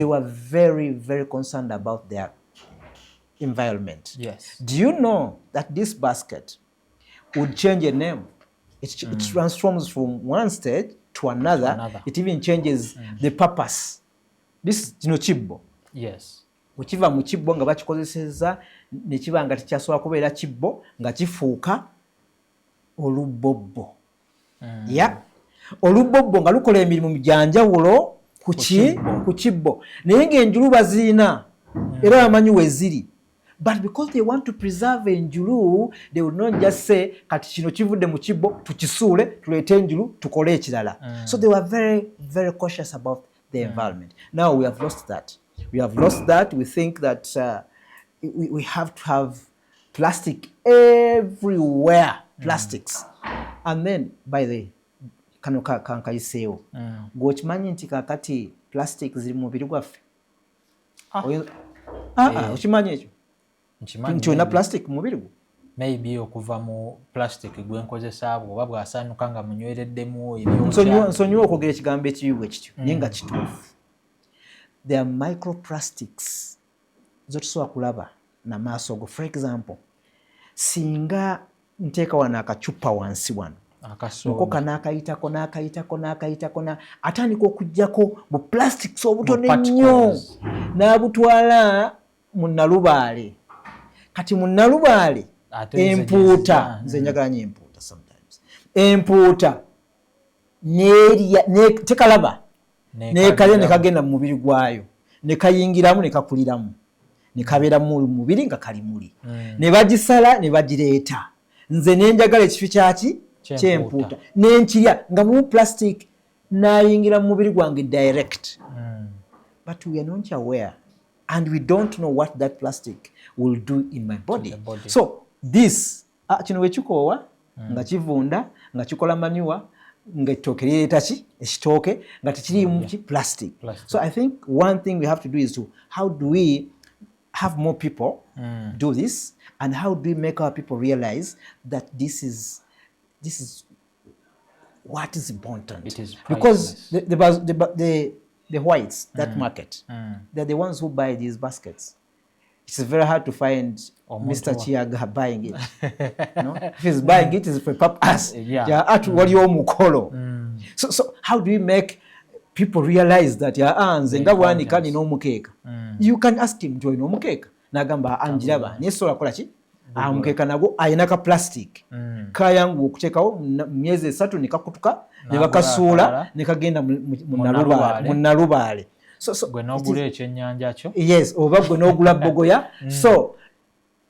They were very, very concerned about their environment. Yes. Do you know that this basket would change a name? It transforms from one stage to another. It even changes the purpose. This is chibbo. Yes. Ukiva mu kibbo nga bakikozeseza ne kiba nga tekyasobola kubeera kibbo nga kifuuka olubobbo. Ya olubobbo nga lukola emirimu mujjanjawulo ku kibbo naye ng'enjulu baziina era bamanyi we ziri. But because they want to preserve enjulu, they would not just say kati kino kivudde mu kibbo tukisuule tuleete enjulu tukole ekirala. So they were very, very cautious about the environment. Now we have lost that. We think that we have to have plastic everywhere. Plastics. And then, by the way, kano kankayiseewo. Gwokimanyi nti kakati plastic ziri mu mubiri gwaffe? Okimanyi ekyo? Nti olina plastic mu mubiri gwo? Maybe okuva mu plastic gwenkozesa bw'oba bw'asaanuka nga munywereddemu nsonyiwa okwogera ekigambo ekiyiibwa ekityo naye nga kituufu. There are microplastics zotusobola kulaba n'amaaso go. For example, singa nteeka wano akacupa wansi wano mukoka n'akayitako atandika okuggyako bu plastics obutono ennyo n'abutwala mu Nalubaale. Kati mu Nalubaale empuuta, nze njagala nnyo empuuta sometimes, empuuta tekalaba nekalya ne kagenda mu mubiri gwayo ne kayingiramu ne kakuliramu ne kabeera mu mubiri nga kali muli ne bagisala ne bagireeta. Nze ne njagala ekifi ky'empuuta n'enkirya nga mu plastic n'ayingira mu mubiri gwange direct. But we are not aware and we don't know what that plastic will do in my body. So this kino wekikoowa nga kivunda nga kikola manure nga ettooke lireeta ekitooke nga tekirimu plastic. So I think one thing we have to do is how do we have more people do this, and how do we make our people realize that this is what is important? It is because the whites, that market, they're the ones who buy these baskets. It's very hard to find Mr. Chiaga buying it. If he's buying it, it's for purpose. So how do we make people realize that you can ask him to omukeka nagamba anjiraba nesobola kola ki amukeka nago ayina ka plastic kayangu okuteekawo myezi 3 nikakutuka ne bakasuula ne kagenda mu Nalubaale. So gwe n'ogula ekyennyanja kyo. Yes, oba gwe n'ogula bogoya. So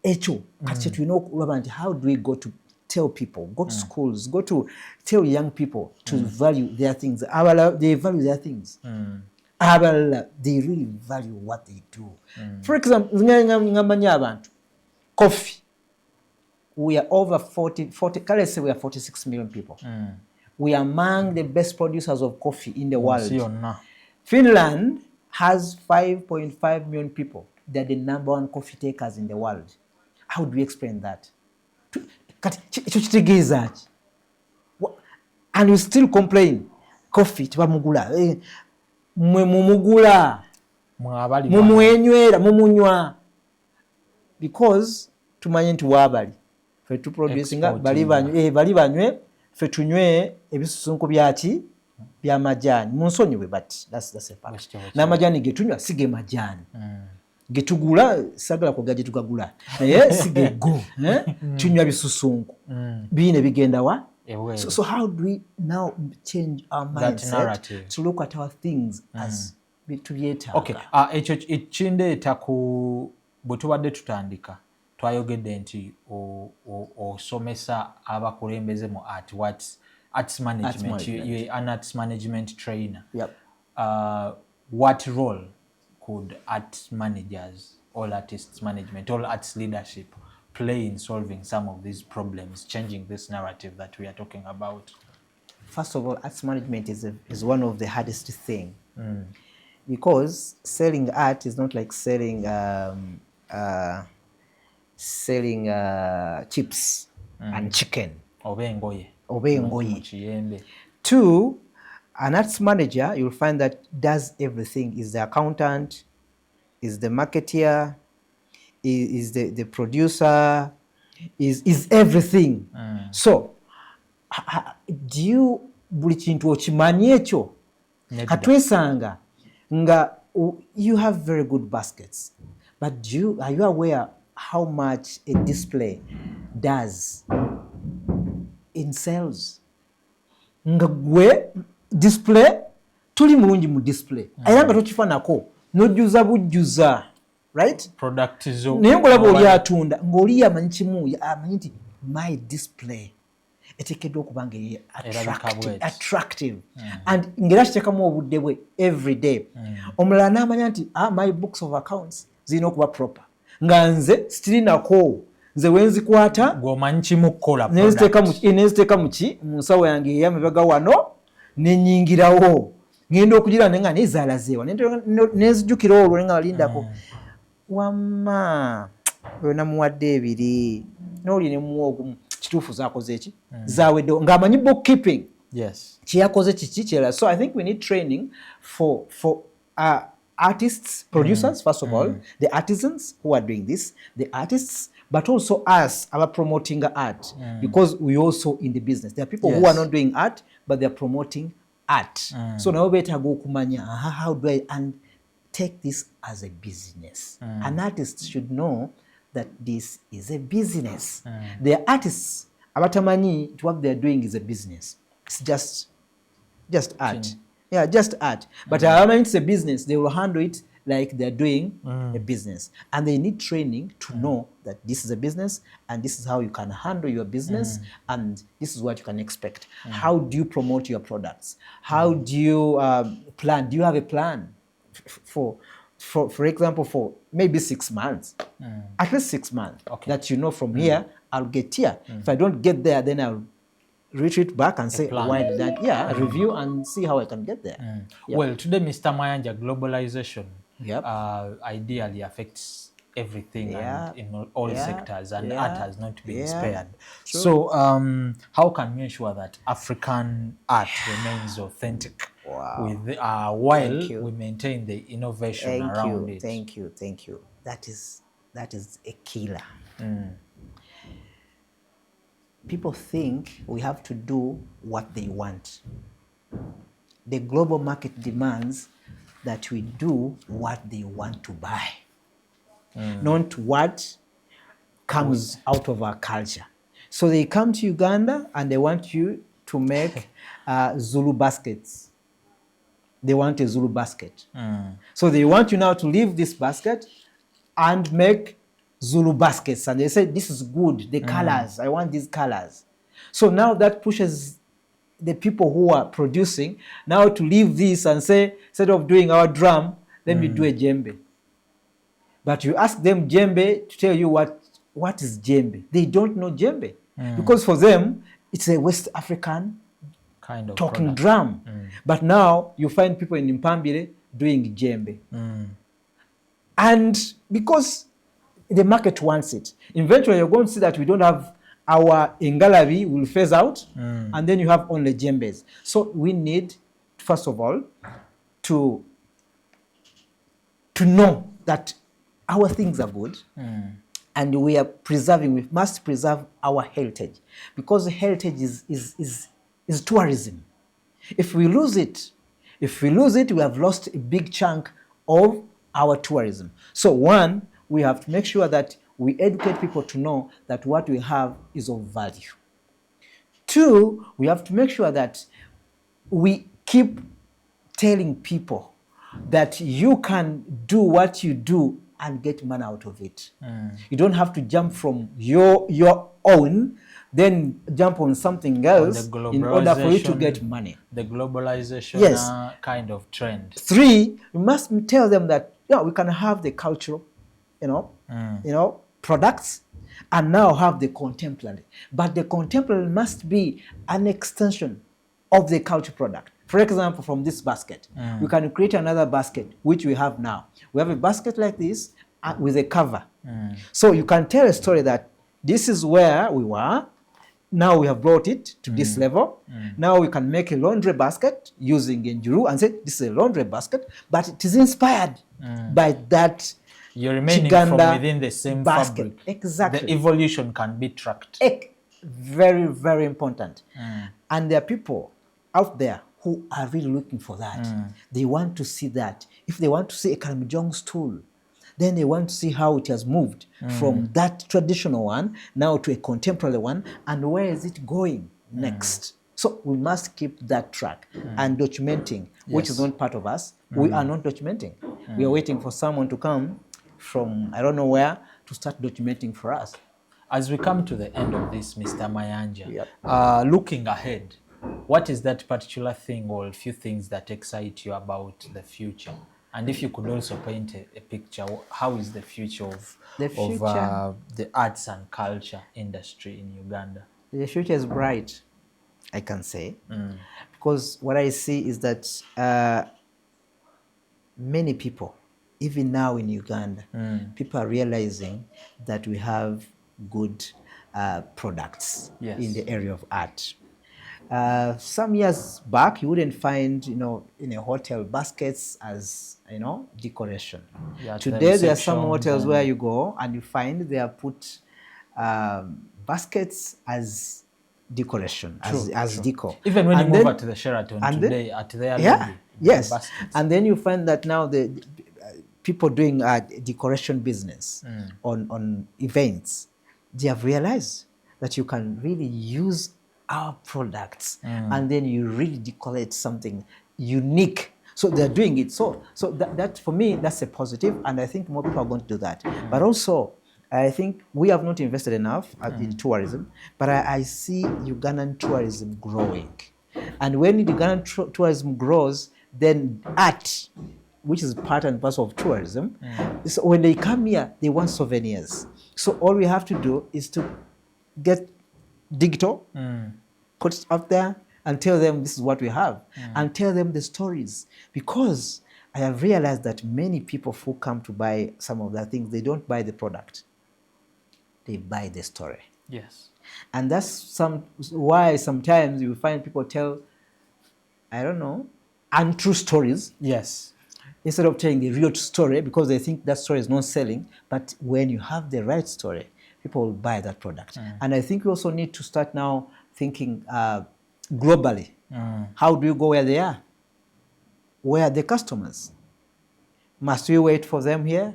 ekyo kati tulina okulaba nti how do we go to tell people, go to schools, go to tell young people to value their things. They value their things. They really value what they do. For example, ngamanya abantu coffee. We are over 40 let's say we are 46 million people. We are among the best producers of coffee in the world. Finland has 5.5 million people. They're the number 1 coffee takers in the world. How do we explain that? And we still complain. Coffee, tibamugula. Mumugula. Mumwenywera, mumunywa. Because tumanyi nti waabali. Fe tu producing bali banywe, fe tunywe ebisusunku byaki bya majani. Munsonyiwe but that's a fact. Na majani getunywa sige majani. Getugula sagala ko gaje tukagula. Naye sige go, tunywa bisusunku. Bine bigenda wa? So how do we now change our mindset to look at our things as bituyeta? Okay, ekyo ekindeeta ku bwe tubadde tutandika twayogedde nti osomesa abakulembeze mu arts management. You're an arts management trainer. Yep. What role could arts managers, all artists management, all arts leadership play in solving some of these problems, changing this narrative that we are talking about? First of all, arts management is one of the hardest thing because selling art is not like selling chips and chicken. Obe ngoye. Two, An arts manager, you'll find that does everything. Is the accountant, is the marketeer, is the producer, is everything. So do you buli kintu okimanyi ekyo? Katwesanga nga you have very good baskets, but are you aware how much a display does in sales? Nga gwe display tuli mulungi mu display era nga tokifanako nojjuza bujjuza, right? Product zo naye ngolaba oli atunda ng'oli amanyi kimu amanyi nti my display eteekeddwa okuba nga attractive and ngera kiteekamu obudde bwe every day. Omulala n'amanya nti my books of accounts zirina okuba proper nga nze sitirinako nze wenzikwata gwomanyi kimu kukola neziteeka muki mu nsawo yange ey'amabega wano nenyingirawo ngenda okugira nenga nezaalazeewa nenzijukira olwo nenga alindako wamma oyo namuwadde ebiri n'oli nemuwa ogumu kituufu zaakoze eki zaaweddewo ng'amanyi bookkeeping kyeyakoze kiki kyera. So I think we need training for artists, producers, first of all, the artisans who are doing this, the artists, but also us, our promoting art, because we also in the business. There are people who are not doing art, but they are promoting art. So now better go kumanya, how do I and take this as a business? An artist should know that this is a business. The artists, abatamanyi, what they are doing is a business. It's just art. Yeah, just art. But I mean, it's a business. They will handle it like they're doing a business. And they need training to know that this is a business and this is how you can handle your business and this is what you can expect. How do you promote your products? How do you plan? Do you have a plan for example, for maybe 6 months? At least 6 months. That you know from here, I'll get here. If I don't get there, then I'll retreat back and say, why did that? Review and see how I can get there. Well, today, Mr. Mayanya, globalization ideally affects everything and in all sectors, and art has not been spared. Sure. So, how can we ensure that African art remains authentic with, while we maintain the innovation around it? Thank you. That is a killer. People think we have to do what they want. The global market demands that we do what they want to buy, not what comes out of our culture. So they come to Uganda and they want you to make Zulu baskets. They want a Zulu basket. So they want you now to leave this basket and make Zulu baskets, and they say this is good, the colors, I want these colors. So now that pushes the people who are producing now to leave this and say, instead of doing our drum, let me do a djembe. But you ask them djembe to tell you what is djembe. They don't know djembe because for them it's a West African kind of talking product. Drum. But now you find people in Mpambire doing djembe. And because the market wants it, eventually you're going to see that we don't have our Ngalabi will phase out, and then you have only djembes. So we need, first of all, to know that our things are good, and we are preserving. We must preserve our heritage, because heritage is tourism. If we lose it, we have lost a big chunk of our tourism. So one, we have to make sure that we educate people to know that what we have is of value. Two, we have to make sure that we keep telling people that you can do what you do and get money out of it. You don't have to jump from your own, then jump on something else in order for you to get money. The globalization kind of trend. Three, we must tell them that we can have the cultural, products, and now have the contemporary. But the contemporary must be an extension of the culture product. For example, from this basket, we can create another basket, which we have now. We have a basket like this with a cover. So you can tell a story that this is where we were, now we have brought it to this level. Now we can make a laundry basket using Njuru and say this is a laundry basket, but it is inspired by that. You're remaining Chiganda from within the same basket. fabric. Exactly. The evolution can be tracked. Very, very important. And there are people out there who are really looking for that. They want to see that. If they want to see a Karamjong stool, then they want to see how it has moved from that traditional one now to a contemporary one, and where is it going next. So we must keep that track and documenting, which is not part of us. We are not documenting. We are waiting for someone to come from I don't know where to start documenting for us. As we come to the end of this, Mr. Mayanya, looking ahead, what is that particular thing or a few things that excite you about the future? And if you could also paint a picture, how is the future of the arts and culture industry in Uganda? The future is bright, I can say, because what I see is that many people, even now in Uganda, people are realizing that we have good products in the area of art. Some years back, you wouldn't find, in a hotel baskets as, decoration. Today, there are some hotels where you go and you find they have put baskets as decoration, as decor. Even when you move to the Sheraton today, at their lobby, yes. And then you find that now the people doing decoration business on events, they have realized that you can really use our products and then you really decorate something unique. So they're doing it. So that for me, that's a positive, and I think more people are going to do that. But also, I think we have not invested enough in tourism, but I see Ugandan tourism growing. And when Ugandan tourism grows, then art, which is part and parcel of tourism, so when they come here, they want souvenirs. So all we have to do is to get digital, put it up there, and tell them this is what we have, and tell them the stories. Because I have realized that many people who come to buy some of that things, they don't buy the product. They buy the story. Yes. And that's why sometimes you find people tell, I don't know, untrue stories. Yes. Instead of telling the real story, because they think that story is not selling. But when you have the right story, people will buy that product. And I think we also need to start now thinking globally. How do you go where they are? Where are the customers? Must we wait for them here?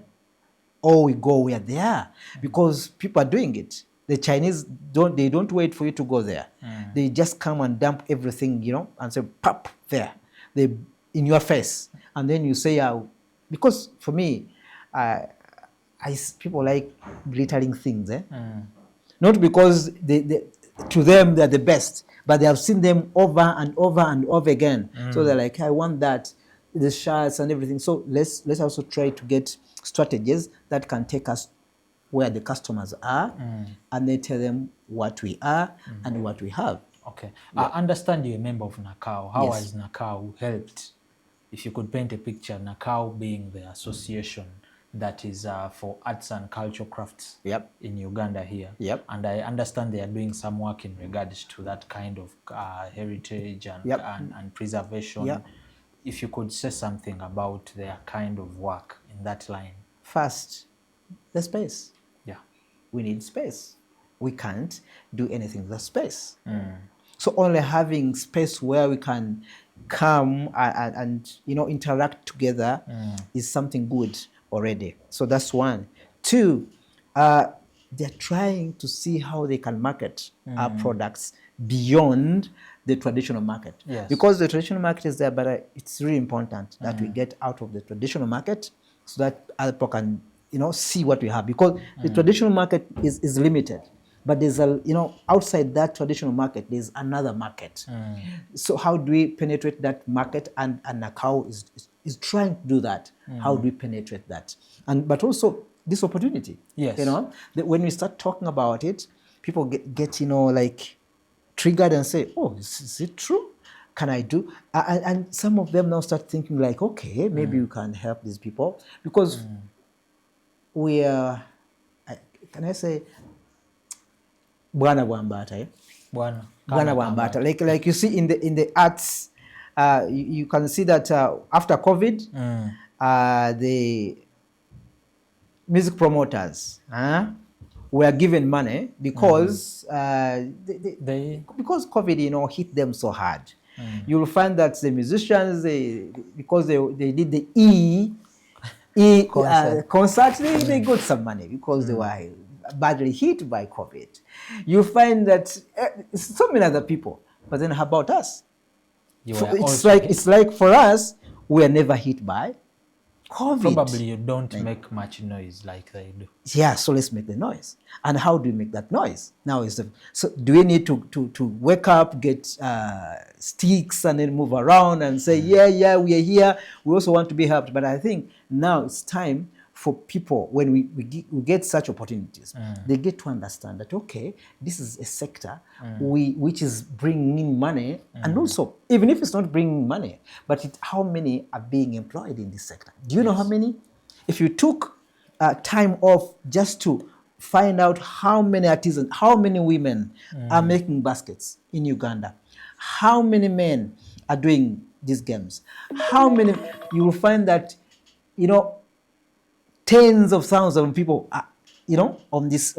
Or we go where they are? Because people are doing it. The Chinese don't wait for you to go there. They just come and dump everything, and say, pop, there. They in your face. And then you say, because for me, people like glittering things. Not because to them they're the best, but they have seen them over and over and over again. So they're like, I want that, the shirts and everything. So let's also try to get strategies that can take us where the customers are, and they tell them what we are and what we have. Okay. I understand you're a member of Naccau. How has Naccau helped? If you could paint a picture, Naccau being the association that is for arts and cultural crafts in Uganda here. And I understand they are doing some work in regards to that kind of heritage and preservation. If you could say something about their kind of work in that line. First, the space. We need space. We can't do anything without space. So only having space where we can come and interact together is something good already. So that's one. Two, they're trying to see how they can market our products beyond the traditional market. Because the traditional market is there, but it's really important that we get out of the traditional market so that other people can see what we have. Because the traditional market is limited. But there's outside that traditional market, there's another market. So how do we penetrate that market? And Naccau is trying to do that. How do we penetrate that? But also this opportunity. When we start talking about it, people get like triggered and say, oh, is it true? Can I do? And some of them now start thinking like, okay, maybe we can help these people. Because we are, can I say, Bwana Bwambata, Bwana Bambata. Like you see in the arts, you can see that after COVID, the music promoters were given money because because COVID, hit them so hard. You will find that the musicians, because they did the concert, they got some money because they were badly hit by COVID. You find that so many other people, but then how about us? It's like for us, we are never hit by COVID. Probably you don't make much noise like they do. Yeah, so let's make the noise. And how do we make that noise? Now so do we need to wake up, get sticks, and then move around and say, yeah, we are here. We also want to be helped. But I think now it's time for people, when we get such opportunities, they get to understand that, okay, this is a sector which is bringing in money, and also, even if it's not bringing money, but how many are being employed in this sector? Do you know how many? If you took time off just to find out how many artisans, how many women are making baskets in Uganda, how many men are doing these games, how many, you will find that, tens of thousands of people are, on this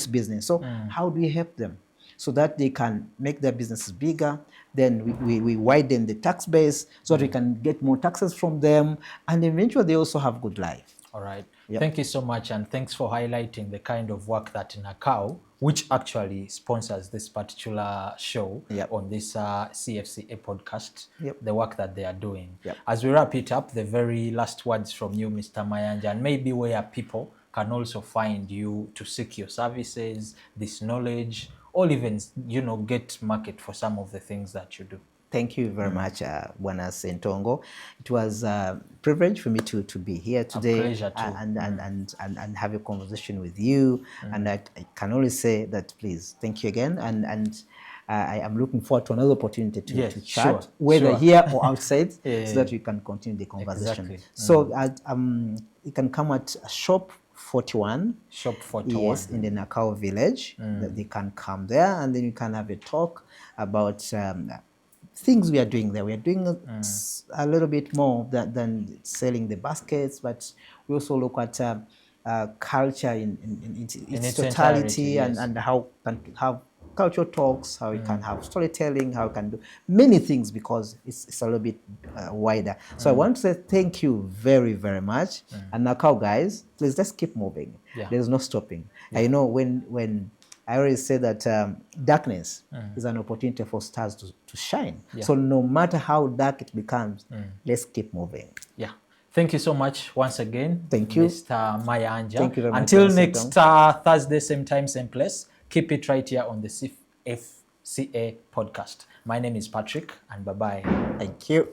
business. So how do we help them so that they can make their businesses bigger? Then we widen the tax base so that we can get more taxes from them, and eventually they also have good life. All right. Yep. Thank you so much, and thanks for highlighting the kind of work that Naccau, which actually sponsors this particular show on this CFCA podcast, the work that they are doing. As we wrap it up, the very last words from you, Mr. Mayanya, and maybe where people can also find you to seek your services, this knowledge, or even, get market for some of the things that you do. Thank you very much, Bwana Sentongo. It was a privilege for me to be here today. A pleasure too. And have a conversation with you. And I can only say that, please, thank you again. And I am looking forward to another opportunity to chat, whether here or outside, so that we can continue the conversation. Exactly. So you can come at Shop 41. Shop 41. Yes, in the Naccau village. They can come there, and then you can have a talk about things we are doing there. We are doing a little bit more than selling the baskets, but we also look at culture in its totality, and how can have cultural talks, how we can have storytelling, how we can do many things, because it's a little bit wider. So I want to say thank you very, very much. And Naccau guys, please, let's keep moving. There's no stopping. I know when I always say that darkness is an opportunity for stars to shine. So no matter how dark it becomes, let's keep moving. Yeah. Thank you so much once again. Thank you. Mr. Mayanya. Thank you very much. Until next Thursday, same time, same place, keep it right here on the CFCA podcast. My name is Patrick, and bye-bye. Thank you.